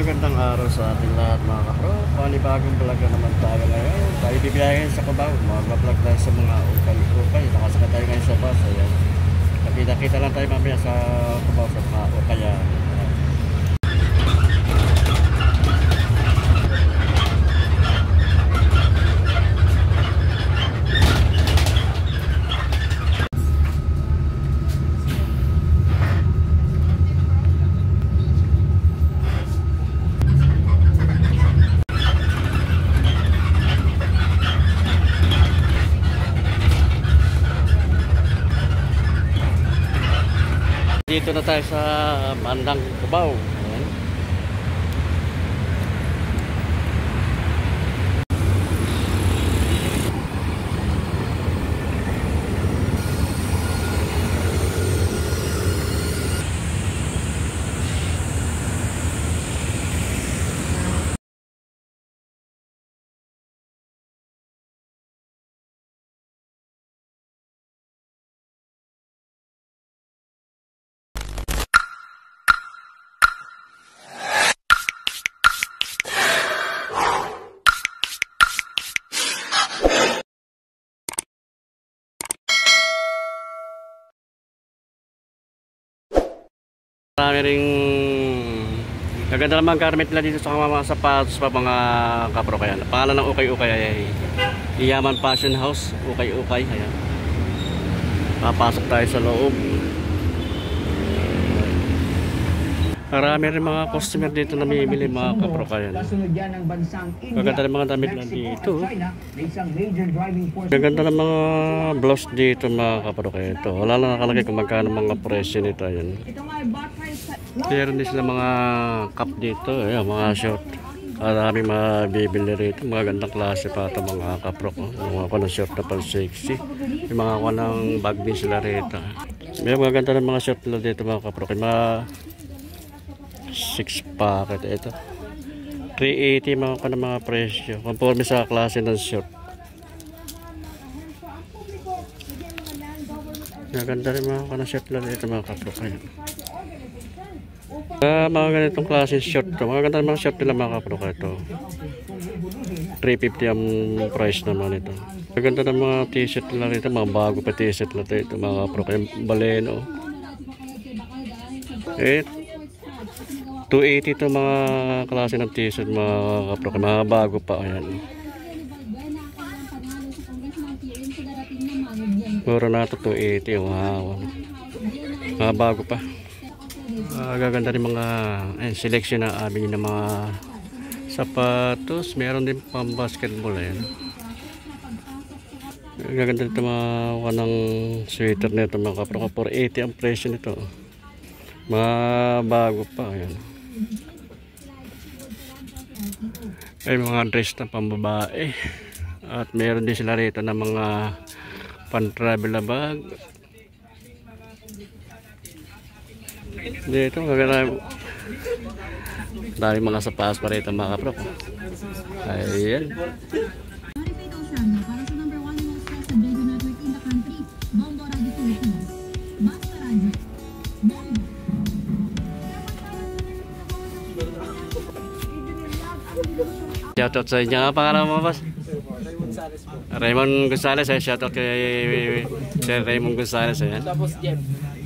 magandang araw sa ating lahat mga kapro. Panibagong vlog na naman tayo ngayon. Tayo bibiyahin sa Cubao. Mag-vlog tayo sa mga ukay-ukay. Nakasakay tayo ngayon sa bus. Ayan. Nakita-kita lang tayo mamaya sa Cubao sa mga ukayan. Dito na tayo sa bandang Cubao. Ayan. Marami ring gaganda naman garment nila dito sa mga sapatos pa mga kapro. Kaya pangalan ng ukay-ukay ay Iyaman Fashion House. Ukay-ukay. Ayan. Papasok tayo sa loob. Marami rin mga customer dito na namimili mga kapro. Kaya gaganda ng mga damit na dito. Gaganda ng mga blouse dito mga kapro. Kaya ito wala lang nakalagay kung magkano mga presyo nito. Ayan. Meron din sila mga cup dito, ayan, mga short. Maraming mabibili rito, mga gandang klase pa ito mga kapro ko. Mga ko ng short na pang sexy. Yung mga ko ng bag din sila rito. May mga ganda ng mga short nila dito mga kapro ko. Mga 6 packet ito. 380 mga ko ng mga presyo. Conforme sa klase ng short. Mga ganda rin mga ko ng short nila dito mga kapro ko. Mga ganitong klase short to. Mga ganda mga short nila mga kapro ito. 350 ang price naman ito. Maganda ng mga t-shirt nila rito. Mga bago pa t-shirt na ito mga kapro. Baleno. 280 to mga klase ng t-shirt mga kapro. Mga bago pa. Ayan. Puro na ito 280. Wow. Mga bago pa. Gaganda rin mga selection na abili ng mga sapatos. Meron din pang basketball. Ayan. Gaganda rin mga wanang sweater nito mga kapro. 480 ang presyo nito. Mga bago pa. Ayan. Ay mga dress na pambabae. At meron din sila rito na mga pan-travel na bag. Dito maganda daming mga sapatos pa rito mga kapro. Ayan. Shoutout sa inyo. Ang pangalan mo boss? Raymond Gonzales. Shoutout kay Sir Raymond Gonzales. Tapos Jeff.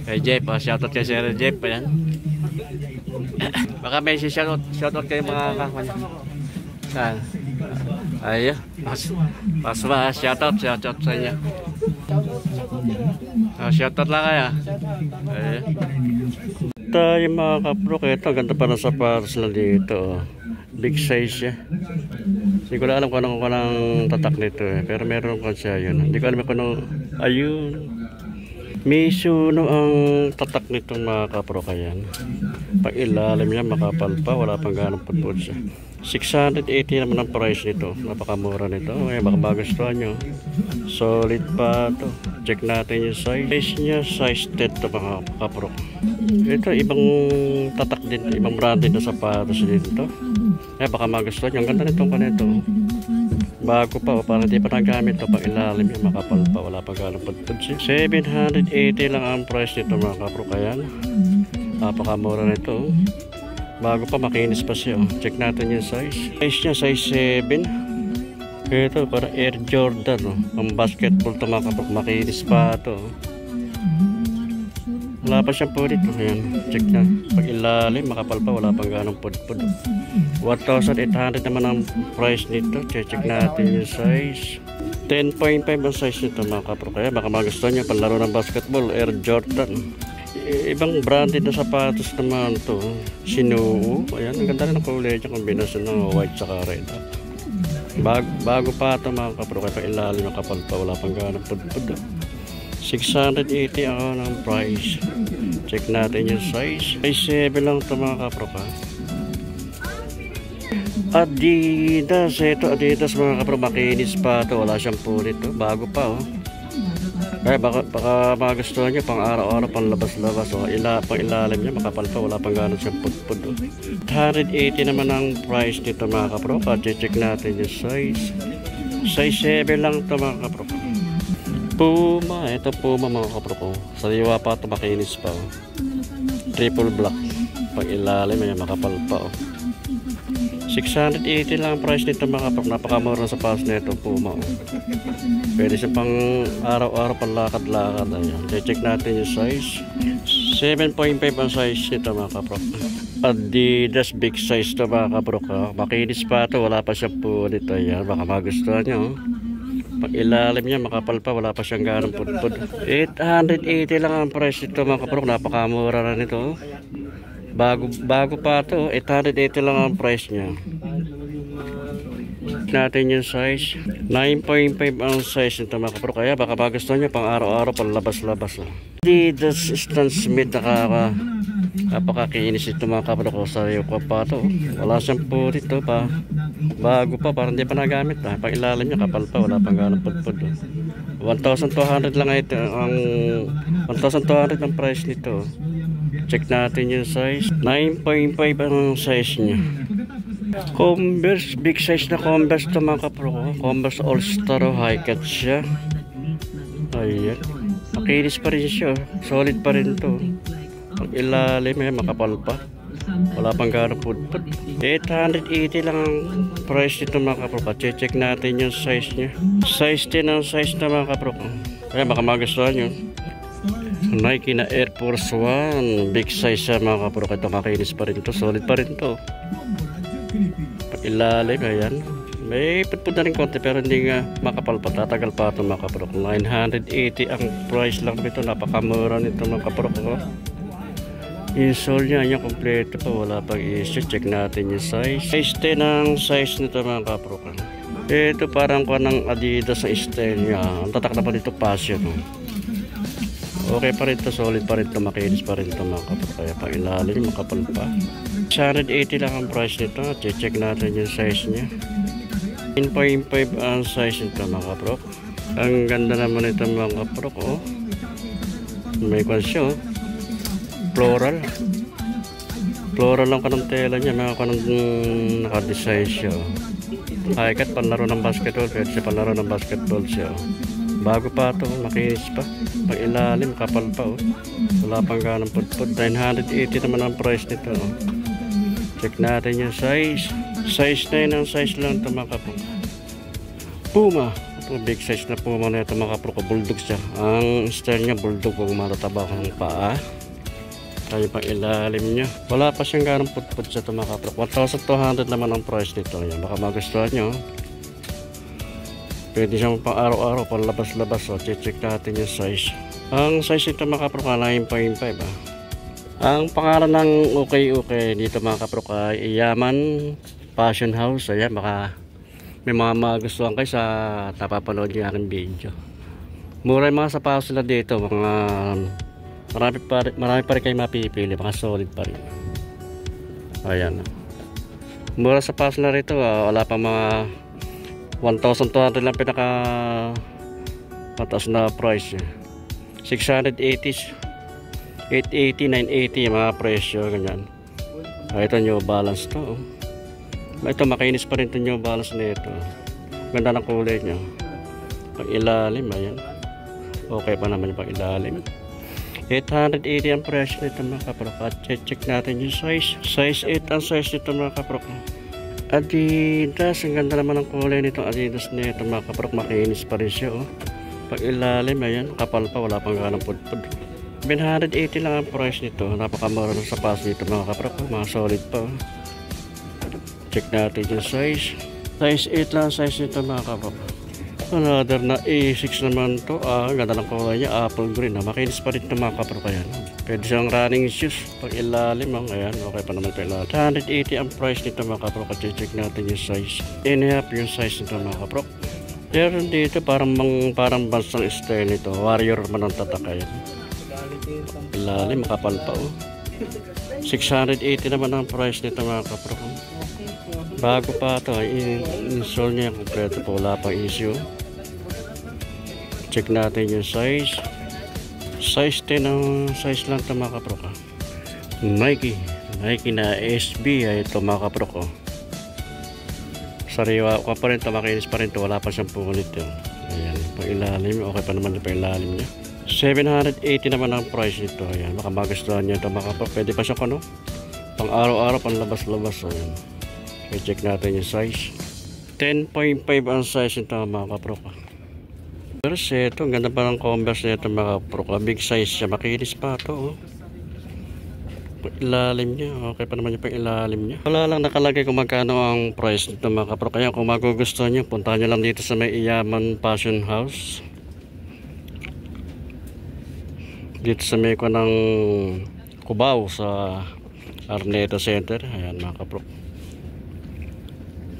Kay Jeff, shoutout kay Sir Jeff pa yan. Baka may shoutout kay mga kakman. Saan? Ayun. Paswa, shoutout sa inyo. Shoutout lang kaya. Ayun. Ito yung mga kapro. Ito, ganda pa ng sapatos na dito. Big size siya. Hindi ko na alam kung anong tatak nito pero meron ko siya yun. Hindi ko alam kung anong ayun. Mizuno ang tatak nitong mga kapro kayan. Pag ilalim niya makapal pa, wala pang ganong putput siya. 680 naman ang price nito. Napakamura nito. Kaya baka magustuhan nyo. Solid pa to. Check natin yung size. Size niya, size 10 to mga kapro. Ito ibang tatak din. Ibang brand din na sapatos dito. Kaya baka magustuhan nyo. Ang ganda nitong kanito. Bago pa o para di pa nagamit to pang ilalim yung makapal pa, wala pa ganong putput siya. 780 lang ang price nito mga kapro kayan. Napakamura nito. Bago pa, makinis pa siya. Oh. Check natin yung size. Size niya, size 7. Ito, parang Air Jordan. Oh. Ang basketball ito mga kaprok. Makinis pa ito. Oh. Wala pa siyang pudit. Oh. Ayan, check na. Pag ilalim, makapal pa. Wala pang ganong pud-pud. 1,800 naman ang price nito. Check natin yung size. 10.5 ang size nito mga kaprok. Kaya baka magustuhan nyo panlaro ng basketball. Air Jordan. Ibang branded na sapatos naman to. Sinuo. Ayan, ang ganda rin ang kulay niya. Kombinasyon ng white saka red. Bago pa ito mga kapro. Kaya pang ilalim ng kapal pa. Wala pang ganang pud-pud. 680 ako ng price. Check natin yung size. Size 7 lang ito mga kapro ka. Adidas. Ito Adidas mga kapro. Makinis pa ito. Wala siyang pulit. Bago pa oh. Kaya baka magustuhan nyo pang araw-araw, pang labas-labas. So, pang ilalim nyo, makapal pa, wala pang gano'n siyang pud-pud. 180 naman ang price nito mga kapro. Check natin yung size. Size 7 lang ito mga kapro. Puma, ito Puma mga kapro ko. Sariwa pa ito, makinis pa. Oh. Triple black. Pang ilalim, may makapal pa. Oh. 680 lang ang price nito mga kapro. Napakamura sa pass nito Puma. Oh. Pwede siya pang araw-araw, pang lakad-lakad. Ayan. Check natin yung size. 7.5 ang size nito mga kapro. Adidas big size ito mga kapro. Makinis pa ito, wala pa siyang pulit. Ayan, baka magustuhan nyo. Pag ilalim niya, makapal pa, wala pa siyang ganong pud-pud. 880 lang ang price nito mga kapro. Napakamura na nito. Bago pa ito, 880 lang ang price niya. Natin yung size 9.5 ang size nito mga kapro. Kaya baka magustuhan nyo pang araw-araw, pang labas-labas. Adidas Stan Smith. Napakakinis ito mga kapro ko. Sariyo ko pa ito. Wala siyang pulit ito pa. Bago pa, parang hindi pa nagamit. Pag ilalim nyo, kapal pa, wala pang ganong pud-pud. 1,200 lang ito. 1,200 ang price nito. Check natin yung size. 9.5 ang size niya. Converse, big size na Converse ito mga kapro. Converse All Star, high cut siya. Ayan, makinis pa rin siya. Solid pa rin to. Pag ilalim ay makapal pa, wala pang gano'ng pud-pud. 880 lang ang price nito mga kapro. Check natin yung size niya. Size 10 ang size na mga kapro. Kaya baka magustuhan yun. Nike na Air Force 1. Big size siya mga kapro. Ito makinis pa rin to. Solid pa rin to. Pag ilalim, ayan. May pud-pud na rin konti pero hindi nga makapal pa. Tatagal pa ito mga kapro. 980 ang price lang nito. Napakamura nito mga kapro. Insole niya, yung kompleto pa. Wala pang issue. Check natin yung size. Size 10 ang size nito mga kapro. Ito parang kuha ng Adidas sa style niya. Ang tatak na pa dito passion. Okay pa rin ito. Solid pa rin ito. Makinis pa rin ito mga kapro. Kaya pang ilalim, makapal pa. 680 lang ang price nito. Check natin yung size niya. 9.5 ang size nito mga kapro. Ang ganda naman ito mga kapro. Oh. May kwansyo. Floral lang ka ng tela niya. Mga kanang naka-design siya. High cut, panlaro ng basketball. Pwede siya panlaro ng basketball siya. Bago pa ito, makinis pa. Pag ilalim, kapal pa. Wala pang ganang pud-pud. 980 naman ang price nito. Check natin yung size. Size 9 ang size lang ito mga kapro. Puma. Ito big size na Puma na ito mga kapro. Bulldog siya. Ang style niya bulldog kung matataba ng paa. Tayo pang ilalim niya. Wala pa siyang ganong pud-pud siya ito mga kapro. 1,200 naman ang price nito. Yan. Baka magustuhan nyo. Pwede siyang pang araw-araw, pang labas-labas. So, check natin yung size. Ang size ito mga kapro 9.5 Ang pangalan ng okay dito mga kapro ay Yaman Fashion House. Ayan, baka may mga magustuhan kayo sa napapanood yung aking video. Mura yung mga sapatos sila dito. Mga marami pa rin kayo mapipili. Mga solid pa rin. Ayan. Mura sapatos na rito. Wala pa mga 1,200 lang pinaka mataas na price. 680 880, 980 mga presyo, ganyan. Ito New Balance to. Ito makinis pa rin ito New Balance na ito. Ganda ng kulay niya. Pag ilalim, ayan. Okay pa naman yung pag ilalim. 880 ang presyo nito mga kaprok. At check natin yung size. Size 8 ang size nito mga kaprok. Adidas, ang ganda naman ng kulay nitong Adidas nito mga kaprok. Makinis pa rin siya oh. Pag ilalim, ayan, kapal pa, wala pang ganang pudpud. 780 lang ang price nito. Napakamura ng sapatos nito mga kaprok. Mga solid pa oh. Check natin yung size. Size 8 lang size nito mga kaprok. Another na A6 naman to. Ganda ng kulay niya, apple green. Makinis pa rin ito mga kaprok. Ayan. Pwede siyang running shoes. Pag ilalim, ayan, okay pa naman ito ilalim. 180 ang price nito mga kaprok. At check natin yung size. Inihap yung size nito mga kaprok. Pero dito parang bansang style nito. Warrior man ang tatak. Ayan. Ilalim, makapal pa oh. 680 naman ang price nito mga kaprok. Bago pa ito, install niya kompleto po, wala pang issue. Check natin yung size. Size 10 ang size lang ito mga kaprok. Nike na SB ay ito mga kaprok. Sariwa ko pa rin ito, makinis pa rin ito, wala pa siyang punit yun. Ayan, pang ilalim, okay pa naman yung pang ilalim niya. 780 naman ang price nito. Ayan, baka magustuhan niya ito mga kaprok. Pwede pa siya kano? Pang araw-araw, pang labas-labas. Ayan. I-check natin yung size. 10.5 ang size nito mga kaprok. Pero ito, ang ganda pa ng Converse nito mga kaprok. Big size siya, makinis pa ito oh. Ilalim niya, okay pa naman yung pang ilalim niya. Wala lang nakalagay kung magkano ang price nito mga kaprok. Kaya kung magugustuhan nyo, punta nyo lang dito sa may Iyaman Fashion House. Dito sa may ko ng Cubao sa Arneta Center. Ayan mga kaprok,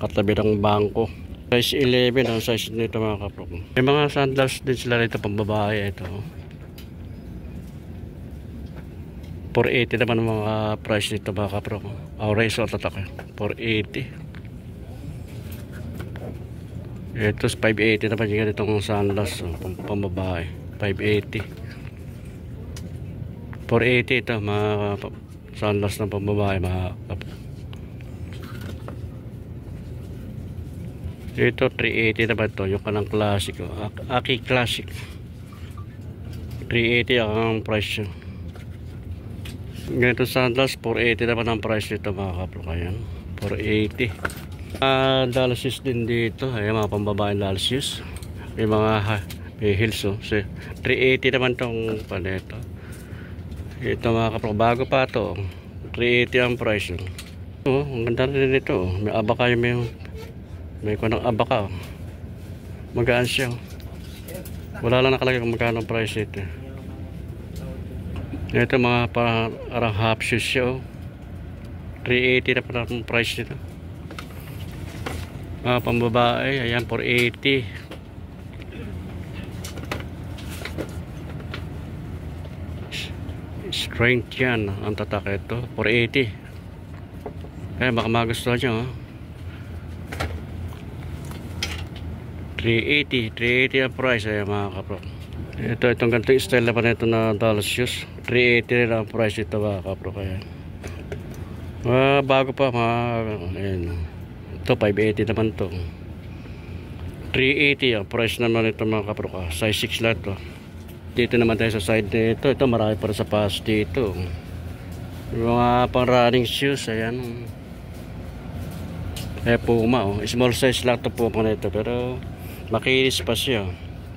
katabi ng bangko. Size 11 ang size nito mga kaprok. May mga sandals din sila rito pang babae. Ito 480 naman ang mga price nito mga kaprok. Aurace o tatak 480. Ito 580 naman yung ganitong sandals pang babae. 580. 480 ito mga sandals ng pang babae mga kaprok. Ito 380 naman to, yung kanang classic Aki Classic 380 ang price nyo. Ganito sandals 480 naman ang price nito mga kaprok. Ayan 480. Dollar shoes din dito. Ayan mga pambabaeng dollar shoes. May mga may heels oh. So, 380 naman tong paneto. Ito mga kaprok, bago pa to 380 ang price oh. Ang ganda rin ito oh. May abaka yung may kunang abaka oh. Magaan siya oh. Wala lang nakalagay kung magkano ang price ito. Ito mga parang half shoes siya oh. 380 na pala ang price nito. Mga pambabae, ayan 480. Strength yan ang tatak ito 480. Kaya baka magustuhan nyo oh. 380 ang price ay mga kaprok. Itong ganitong style naman ito na dollar shoes 380 rin ang price ito mga kaprok. Ayan. Bago pa ayan. Ito 580 naman to 380 ang price naman ito mga kaprok. Size 6 lang to. Dito naman tayo sa side nito. Ito marami pa rin sa pass dito. Mga pang running shoes ayan. Puma oh. Small size lang to Puma nito pero makinis pa siya.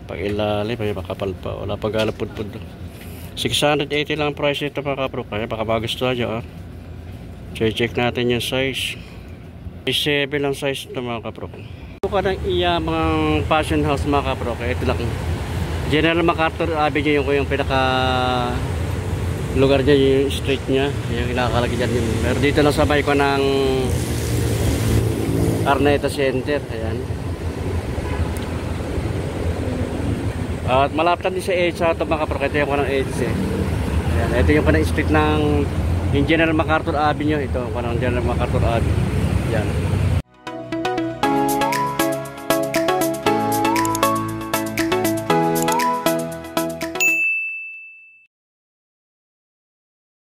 Pag ilalim ay makapal pa, wala pang galapudpud. 680 lang ang price nito mga kaprok. Kaya baka magustuhan nyo check natin yung size. Size 7 lang size nito mga kaprok. Ito ka ng Iyamang Fashion House mga kaprok. Ito lang General MacArthur Avenue yung pinaka lugar niya, yung street niya, yung inakalagay dyan. Pero dito lang sabay ko ng Arneta Center. Ayan. At malapit din sa EDSA ito mga kaprok. Ito yung kanang EDSA. Ayan. Ito yung kanang street ng General MacArthur Avenue. Ito yung kanang General MacArthur Avenue. Ayan.